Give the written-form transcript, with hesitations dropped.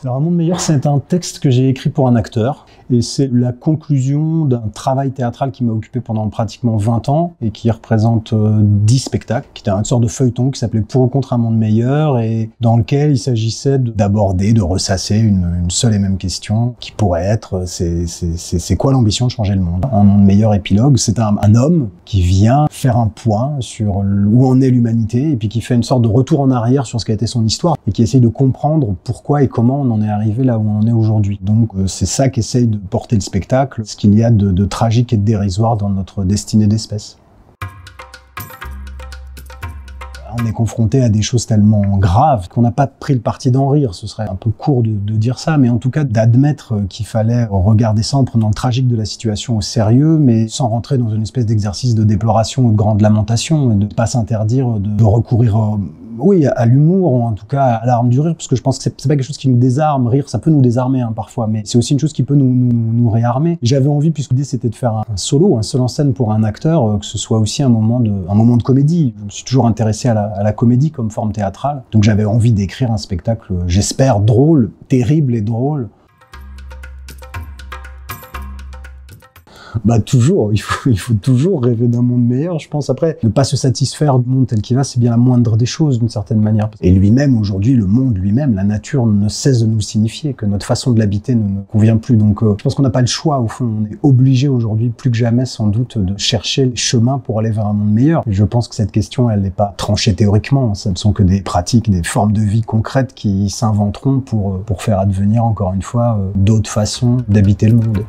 Alors, Un monde meilleur, c'est un texte que j'ai écrit pour un acteur. Et c'est la conclusion d'un travail théâtral qui m'a occupé pendant pratiquement 20 ans et qui représente 10 spectacles, qui était une sorte de feuilleton qui s'appelait Pour ou contre un monde meilleur et dans lequel il s'agissait d'aborder, de ressasser une seule et même question qui pourrait être c'est quoi l'ambition de changer le monde? Un monde meilleur épilogue, c'est un homme qui vient faire un point sur où en est l'humanité et puis qui fait une sorte de retour en arrière sur ce qu'a été son histoire et qui essaye de comprendre pourquoi et comment on en est arrivé là où on en est aujourd'hui. Donc c'est ça qu'essaye de porter le spectacle, ce qu'il y a de tragique et de dérisoire dans notre destinée d'espèce. On est confronté à des choses tellement graves qu'on n'a pas pris le parti d'en rire. Ce serait un peu court de dire ça, mais en tout cas d'admettre qu'il fallait regarder ça en prenant le tragique de la situation au sérieux, mais sans rentrer dans une espèce d'exercice de déploration ou de grande lamentation, et de ne pas s'interdire de recourir oui, à l'humour, ou en tout cas à l'arme du rire, parce que je pense que c'est pas quelque chose qui nous désarme. Rire, ça peut nous désarmer parfois, mais c'est aussi une chose qui peut nous réarmer. J'avais envie, puisque l'idée c'était de faire un solo, un seul en scène pour un acteur, que ce soit aussi un moment de comédie. Je me suis toujours intéressé à la comédie comme forme théâtrale, donc j'avais envie d'écrire un spectacle, j'espère, drôle, terrible et drôle. Bah toujours, il faut toujours rêver d'un monde meilleur, je pense. Après, ne pas se satisfaire du monde tel qu'il va, c'est bien la moindre des choses d'une certaine manière. Et lui-même, aujourd'hui, le monde lui-même, la nature ne cesse de nous signifier que notre façon de l'habiter ne convient plus. Donc je pense qu'on n'a pas le choix, au fond. On est obligé aujourd'hui, plus que jamais sans doute, de chercher les chemins pour aller vers un monde meilleur. Et je pense que cette question, elle n'est pas tranchée théoriquement. Ça ne sont que des pratiques, des formes de vie concrètes qui s'inventeront pour faire advenir, encore une fois, d'autres façons d'habiter le monde.